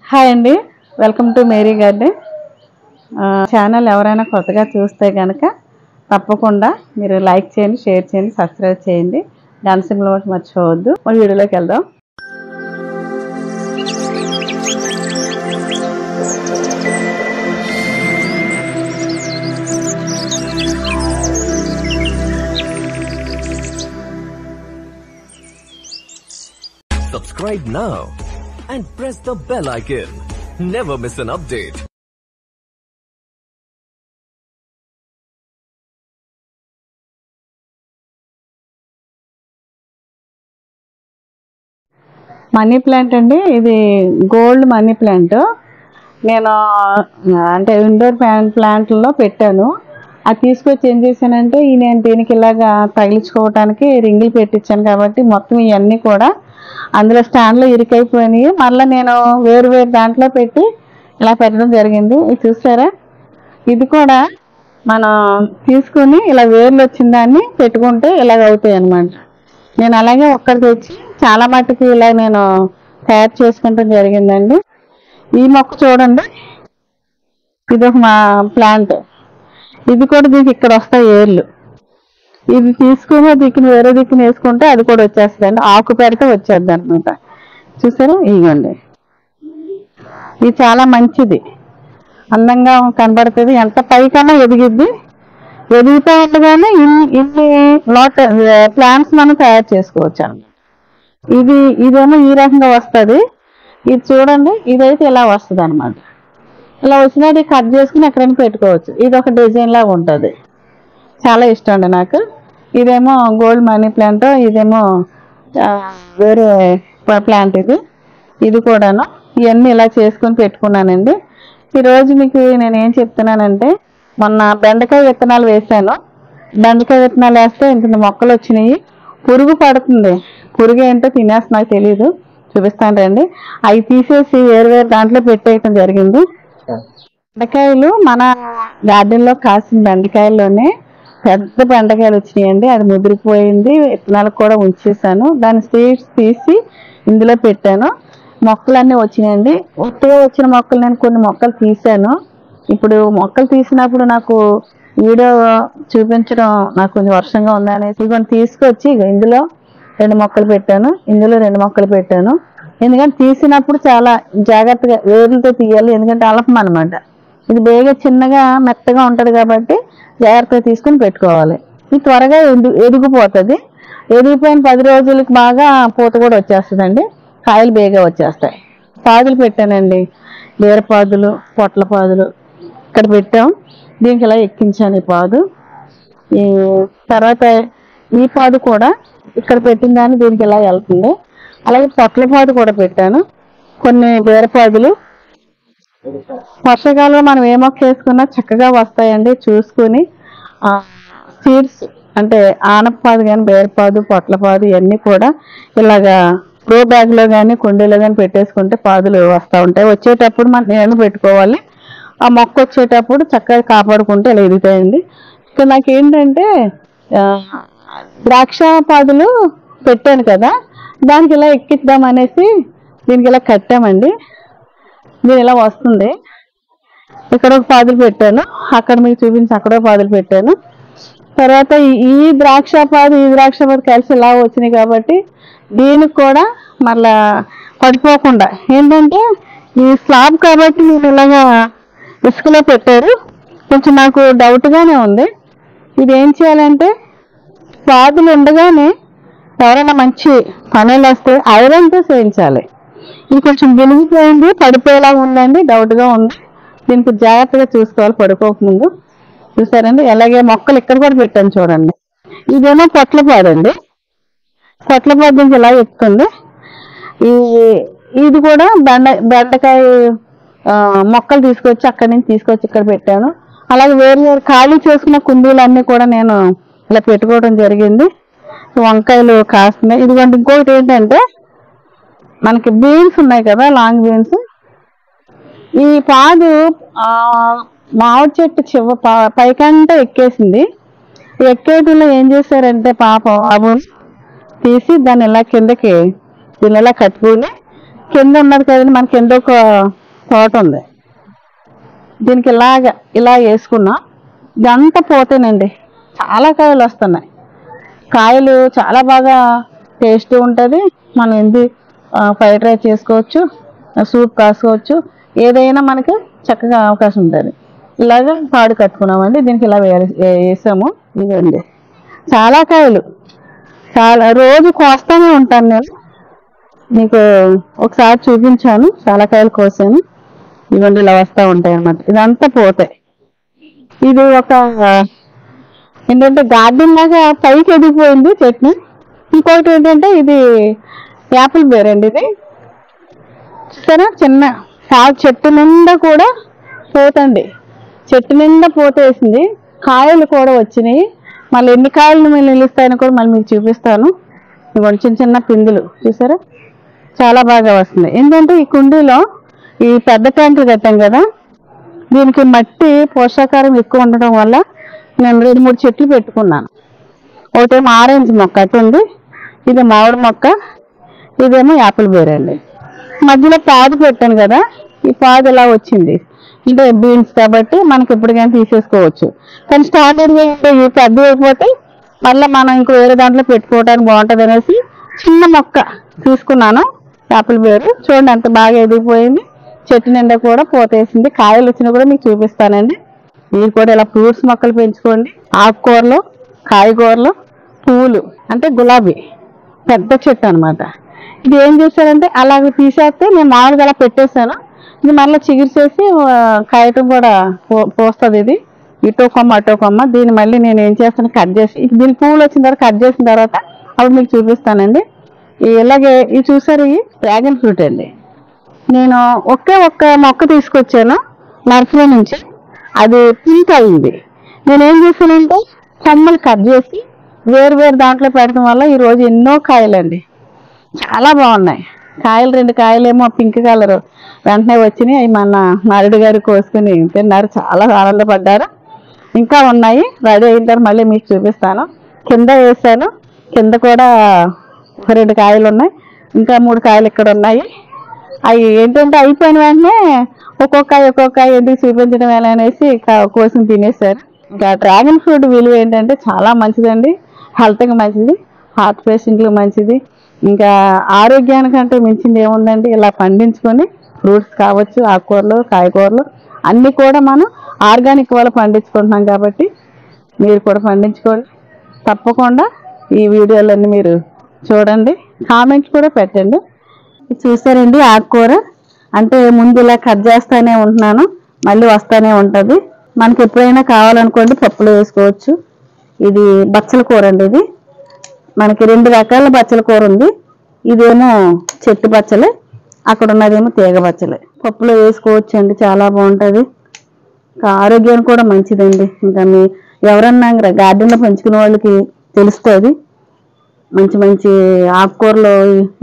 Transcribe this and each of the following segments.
Hi అండి, welcome to Mary garden. Channel ఎవరైనా కొత్తగా చూస్తే కనుక తప్పకుండా మీరు లైక్ చేయండి, షేర్ చేయండి, సబ్స్క్రైబ్ చేయండి. గంట సింబల్ ఒకటి మర్చిపోవద్దు. మన వీడియోలోకి వెళ్దాం. Subscribe now and press the bell icon. Never miss an update. Money plant అండి, ఇది గోల్డ్ మనీ ప్లాంట్. నేను అంటే ఇండోర్ ప్లాంట్లో పెట్టాను. అది తీసుకొచ్చి ఏం చేశానంటే నేను దీనికి ఇలాగా తగిలించుకోవడానికి రింగులు పెట్టించాను కాబట్టి మొత్తం ఇవన్నీ కూడా అందులో స్టాండ్లో ఇరుకైపోయినాయి. మళ్ళీ నేను వేరు దాంట్లో పెట్టి ఇలా పెట్టడం జరిగింది. ఇది చూసారా, ఇది కూడా మనం తీసుకుని ఇలా వేర్లు వచ్చిన దాన్ని పెట్టుకుంటే ఇలాగ అవుతాయి అన్నమాట. నేను అలాగే ఒక్కడికి వచ్చి చాలా మట్టుకు ఇలా నేను తయారు చేసుకుంటాం జరిగిందండి. ఈ మొక్క చూడండి, ఇది ఒక మా ప్లాంట్. ఇది కూడా దీనికి ఇక్కడ వస్తాయి ఏర్లు. ఇది తీసుకుని దిక్కుని వేరే దిక్కుని వేసుకుంటే అది కూడా వచ్చేస్తుందండి. ఆకు పెడితే వచ్చేద్ది అనమాట. చూసారా, ఇదిగోండి. ఇది చాలా మంచిది, అందంగా కనబడుతుంది. ఎంత పైకన్నా ఎదిగిద్ది. ఎదుగుతూ ఉండగానే ఇన్ని ప్లాంట్స్ మనం తయారు చేసుకోవచ్చు అన్నమాట. ఇదేమో ఈ రకంగా వస్తుంది. ఇది చూడండి, ఇదైతే ఇలా వస్తుంది అనమాట. ఇలా వచ్చినట్టు కట్ చేసుకుని ఎక్కడైనా పెట్టుకోవచ్చు. ఇది ఒక డిజైన్ లాగా ఉంటుంది. చాలా ఇష్టం అండి నాకు. ఇదేమో గోల్డ్ మనీ ప్లాంట్, ఇదేమో వేరే ప్లాంట్. ఇది కూడాను ఇవన్నీ ఇలా చేసుకొని పెట్టుకున్నానండి. ఈరోజు మీకు నేను ఏం చెప్తున్నానంటే, మొన్న బెండకాయ విత్తనాలు వేసాను. బెండకాయ విత్తనాలు వేస్తే ఇంత మొక్కలు వచ్చినాయి. పురుగు పడుతుంది. పురుగు ఏంటో తినేస్తా, నాకు తెలీదు. చూపిస్తాను రండి. అవి తీసేసి వేరు దాంట్లో పెట్టేయటం జరిగింది. బెండకాయలు మన గార్డెన్లో కాసిన బెండకాయల్లోనే పెద్ద బెండకాయలు వచ్చినాయండి. అది ముదిరిపోయింది. విత్తనాలకు కూడా ఉంచేసాను. దాని సీడ్స్ తీసి ఇందులో పెట్టాను. మొక్కలన్నీ వచ్చినాయండి. ఒట్టిగా వచ్చిన మొక్కలు నేను కొన్ని మొక్కలు తీసాను. ఇప్పుడు మొక్కలు తీసినప్పుడు నాకు వీడియో చూపించడం నాకు కొంచెం వర్షంగా ఉందనేసి ఇవన్నీ తీసుకొచ్చి ఇందులో 2 మొక్కలు పెట్టాను, ఇందులో 2 మొక్కలు పెట్టాను. ఎందుకంటే తీసినప్పుడు చాలా జాగ్రత్తగా వేర్లతో తీయాలి. ఎందుకంటే అలపం అనమాట. ఇది బేగా చిన్నగా మెత్తగా ఉంటుంది కాబట్టి జాగ్రత్తగా తీసుకుని పెట్టుకోవాలి. ఇది త్వరగా ఎదిగిపోతుంది. ఎదిగిపోయిన 10 రోజులకి బాగా పూత కూడా వచ్చేస్తుందండి. కాయలు బేగా వచ్చేస్తాయి. పాదులు పెట్టానండి, బీరపాదులు, పొట్ల పాదులు ఇక్కడ పెట్టాం. దీనికి ఇలా ఎక్కించాను ఈ పాదు. ఈ తర్వాత ఈ పాదు కూడా ఇక్కడ పెట్టిన దాన్ని దీనికి ఇలా వెళ్తుంది. అలాగే పొట్ల పాదు కూడా పెట్టాను. కొన్ని బీరపాదులు వర్షాకాలంలో మనం ఏ మొక్క వేసుకున్నా చక్కగా వస్తాయండి. చూసుకుని సీడ్స్ అంటే ఆనపపాదు కానీ బీరపాదు, పొట్లపాదు ఇవన్నీ కూడా ఇలాగా గ్రో బ్యాగ్లో కానీ కుండీలో కానీ పెట్టేసుకుంటే పాదులు వస్తూ ఉంటాయి. వచ్చేటప్పుడు మనం నీళ్ళు పెట్టుకోవాలి. ఆ మొక్క వచ్చేటప్పుడు చక్కగా కాపాడుకుంటే ఇలా ఎదుగుతాయండి. ఇక్కడ నాకేంటంటే ద్రాక్ష పాదులు పెట్టాను కదా, దానికి ఇలా ఎక్కిద్దాం అనేసి దీనికి ఇలా కట్టామండి. దీని ఇలా వస్తుంది. ఇక్కడ ఒక పాదులు పెట్టాను, అక్కడ మీకు చూపించి అక్కడ పాదులు పెట్టాను. తర్వాత ఈ ద్రాక్ష పాదు కలిసి ఇలా వచ్చినాయి కాబట్టి దీనికి కూడా మళ్ళా పడిపోకుండా ఏంటంటే ఈ స్లాబ్ కాబట్టి నేను ఇలాగా ఇసుకలో పెట్టారు. కొంచెం నాకు డౌట్గానే ఉంది. ఇది ఏం చేయాలంటే పాదులు ఉండగానే ఎవరైనా మంచి పనులు వస్తే ఐరన్తో చేయించాలి. ఇది కొంచెం వెలిగిపోయింది, పడిపోయేలాగా ఉందండి, డౌట్గా ఉంది. దీనికి జాగ్రత్తగా చూసుకోవాలి పడుకోకముందు. చూసారండి, అలాగే మొక్కలు ఇక్కడ కూడా పెట్టాను చూడండి. ఇదేమో పొట్లపాదు అండి. పొట్లపాదు నుంచి ఇలా ఎక్కుతుంది. ఇది కూడా బెండకాయ మొక్కలు తీసుకొచ్చి అక్కడి నుంచి తీసుకొచ్చి ఇక్కడ పెట్టాను. అలాగే వేరు ఖాళీ చేసుకున్న కుండీలన్నీ కూడా నేను ఇలా పెట్టుకోవడం జరిగింది. వంకాయలు కాస్తున్నాయి. ఇదిగోండి, ఇంకొకటి ఏంటంటే మనకి బీన్స్ ఉన్నాయి కదా, లాంగ్ బీన్స్. ఈ పాదు మామిడి చెట్టు పైకంటే ఎక్కేసింది. ఎక్కేటిలో ఏం చేశారంటే పాపం అవి తీసి దాన్ని ఇలా కిందకి దీన్ని ఇలా కట్టుకుని కింద ఉన్నది కదండి, మన కింద ఒక తోట ఉంది, దీనికి ఇలా వేసుకున్నా ఇదంతా పోతేనండి చాలా కాయలు వస్తున్నాయి. కాయలు చాలా బాగా టేస్ట్ ఉంటుంది. మనం ఫ్రైడ్ రైస్ చేసుకోవచ్చు, సూప్ కాసుకోవచ్చు, ఏదైనా మనకి చక్కగా అవకాశం ఉంటుంది. ఇలాగ పాడు కట్టుకున్నామండి, దీనికి ఇలా వేసాము. ఇదండి చాలా కాయలు, చాలా రోజు కోస్తానే ఉంటాను నేను. మీకు ఒకసారి చూపించాను, చాలా కాయలు కోసాను. ఇవన్నీ ఇలా వస్తూ ఉంటాయి అన్నమాట. ఇదంతా పోతాయి. ఇది ఒక ఏంటంటే గార్డెన్ లాగా పైకి ఎదిగిపోయింది చెట్టు. ఇంకొకటి ఏంటంటే ఇది యాపిల్ బేర్ అండి. ఇది చూసారా, చిన్న చెట్టు నిండా కూడా పోతండి, చెట్టు నిండా పోతేసింది. కాయలు కూడా వచ్చినాయి. మళ్ళీ ఎన్ని కాయలు నిలుస్తాయని కూడా మళ్ళీ మీకు చూపిస్తాను. ఇవ్వండి చిన్న చిన్న పిందులు చూసారా, చాలా బాగా వస్తుంది. ఏంటంటే ఈ కుండీలో ఈ పెద్ద ట్యాంకులు కట్టాం కదా, దీనికి మట్టి పోషకాహారం ఎక్కువ ఉండడం వల్ల నేను 2-3 చెట్లు పెట్టుకున్నాను. ఒకటేమో ఆరెంజ్ మొక్క అటు ఉంది, ఇది మామిడి మొక్క, ఇదేమో యాపిల్ బేర్ అండి. మధ్యలో పాదు పెట్టాను కదా, ఈ పాదు ఇలా వచ్చింది. అంటే బీన్స్ కాబట్టి మనకి ఎప్పటికైనా తీసేసుకోవచ్చు. కానీ స్టార్టర్గా ఇవి పెద్ద అయిపోతే మళ్ళీ మనం ఇంకో వేరే దాంట్లో పెట్టుకోవడానికి బాగుంటుంది అనేసి చిన్న మొక్క తీసుకున్నాను. యాపిల్ బేరు చూడండి ఎంత బాగా ఎదిగిపోయింది. చెట్టు నిండా కూడా పోతేసింది. కాయలు వచ్చినా కూడా మీకు చూపిస్తానండి. మీరు కూడా ఇలా ఫ్రూట్స్ మొక్కలు పెంచుకోండి. ఆకుకూరలు, కాయగూరలు, పువ్వులు అంటే గులాబీ పెద్ద చెట్టు అనమాట. ఇది ఏం చేశారంటే అలాగే తీసేస్తే నేను మామూలుగా అలా పెట్టేశాను. ఇది మళ్ళీ చిగురిసేసి కాయటం కూడా పోస్తుంది. ఇది ఇటో కొమ్మ అటో కొమ్మ. దీన్ని మళ్ళీ నేను ఏం చేస్తాను, కట్ చేసి దీని పువ్వులు వచ్చిన తర్వాత కట్ చేసిన తర్వాత అప్పుడు మీకు చూపిస్తానండి. ఇలాగే ఇది చూసారు, ఈ డ్రాగన్ ఫ్రూట్ అండి. నేను ఒక్క మొక్క తీసుకొచ్చాను నర్సరీ నుంచి, అది పింక్ అయింది. నేనేం చేశానంటే కొమ్మలు కట్ చేసి వేరు దాంట్లో పెట్టడం వల్ల ఈరోజు ఎన్నో కాయలండి, చాలా బాగున్నాయి కాయలు. 2 కాయలేమో పింక్ కలర్ వెంటనే వచ్చినాయి. అవి మన నరుడు గారు కోసుకుని తిన్నారు, చాలా ఆనందపడ్డారు. ఇంకా ఉన్నాయి, రెడీ అయిన తర్వాత మళ్ళీ మీకు చూపిస్తాను. కింద వేసాను, కింద కూడా 2 కాయలు ఉన్నాయి, ఇంకా 3 కాయలు ఇక్కడ ఉన్నాయి. అవి ఏంటంటే అయిపోయిన వెంటనే ఒక్కొక్క ఎందుకు చూపించడం ఎలా అనేసి కోసుకుని తినేశారు. ఇంకా డ్రాగన్ ఫ్రూట్ విలువ ఏంటంటే చాలా మంచిదండి, హెల్త్కి మంచిది, హార్ట్ పేషెంట్లకు మంచిది. ఇంకా ఆరోగ్యానికంటే మించింది ఏముందండి. ఇలా పండించుకొని ఫ్రూట్స్ కావచ్చు, ఆకుకూరలు, కాయగూరలు అన్నీ కూడా మనం ఆర్గానిక్ వల్ల పండించుకుంటున్నాం కాబట్టి మీరు కూడా పండించుకోండి. తప్పకుండా ఈ వీడియోలన్నీ మీరు చూడండి, కామెంట్స్ కూడా పెట్టండి. చూసారండి, ఆకుకూర అంటే ముందు ఇలా కట్ చేస్తూనే ఉంటున్నాను, మళ్ళీ వస్తూనే ఉంటుంది. మనకి ఎప్పుడైనా కావాలనుకోండి పప్పులో వేసుకోవచ్చు. ఇది బచ్చల కూర అండి. ఇది మనకి 2 రకాల బచ్చల కూర ఉంది. ఇదేమో చెట్టు బచ్చలే, అక్కడ ఉన్నదేమో తీగ బచ్చలే. పప్పులో వేసుకోవచ్చు అండి, చాలా బాగుంటుంది. ఆరోగ్యానికి కూడా మంచిదండి. ఇంకా ఎవరన్నా గార్డెన్లో పెంచుకునే వాళ్ళకి తెలుస్తుంది. మంచి ఆకుకూరలు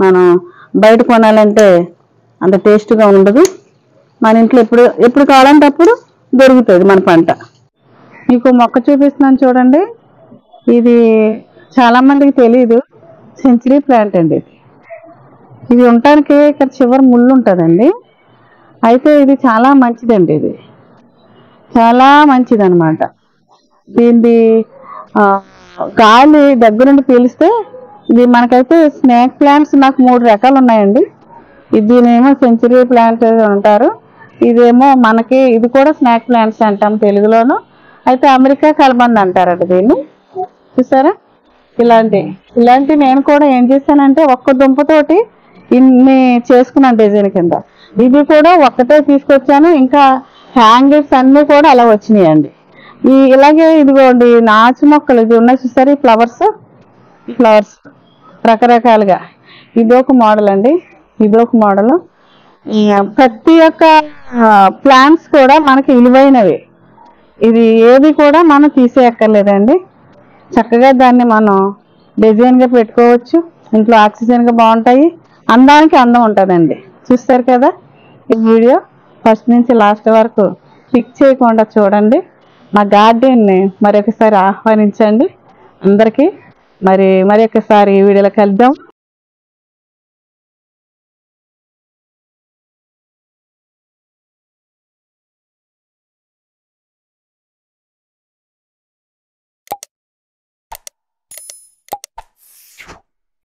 మనం బయట కొనాలంటే అంత టేస్ట్గా ఉండదు. మన ఇంట్లో ఎప్పుడు కావాలంటే అప్పుడు దొరుకుతుంది మన పంట. మీకు మొక్క చూపిస్తున్నాను చూడండి. ఇది చాలా మందికి తెలియదు, సెంచరీ ప్లాంట్ అండి. ఇది ఉండటానికి ఇక్కడ చివరి ముళ్ళు ఉంటుందండి. అయితే ఇది చాలా మంచిదండి, ఇది చాలా మంచిది అనమాట. దీన్ని గాలి దగ్గరుండి పీలిస్తే ఇది మనకైతే స్నేక్ ప్లాంట్స్ నాకు 3 రకాలు ఉన్నాయండి. దీనేమో సెంచరీ ప్లాంట్ అంటారు, ఇదేమో మనకి ఇది కూడా స్నేక్ ప్లాంట్స్ అంటాం తెలుగులోను. అయితే అమెరికా కలబంద అంటారండి దీన్ని. చూసారా, ఇలాంటి నేను కూడా ఏం చేశానంటే ఒక్క దుంపతోటి ఇన్ని చేసుకున్నాను డిజైన్ కింద. ఇది కూడా ఒక్కటే తీసుకొచ్చాను, ఇంకా హ్యాంగర్స్ అన్నీ కూడా అలా వచ్చినాయండి. ఇలాగే ఇదిగోండి నాచు మొక్కలు ఇది ఉన్నాయి చూసారు, ఈ ఫ్లవర్స్ రకరకాలుగా. ఇదొక మోడల్ అండి, ఇదొక మోడల్. ప్రతి ఒక్క ప్లాంట్స్ కూడా మనకి విలువైనవి. ఇది ఏది కూడా మనం తీసేయక్కర్లేదండి. చక్కగా దాన్ని మనం డిజైన్గా పెట్టుకోవచ్చు, ఇంట్లో ఆక్సిజన్గా బాగుంటాయి, అందానికి అందం ఉంటుందండి. చూస్తారు కదా, ఈ వీడియో ఫస్ట్ నుంచి లాస్ట్ వరకు క్లిక్ చేయకుండా చూడండి. మా గార్డెన్ని మరొకసారి ఆహ్వానించండి. అందరికీ మరొకసారి ఈ వీడియోలో కలుద్దాం.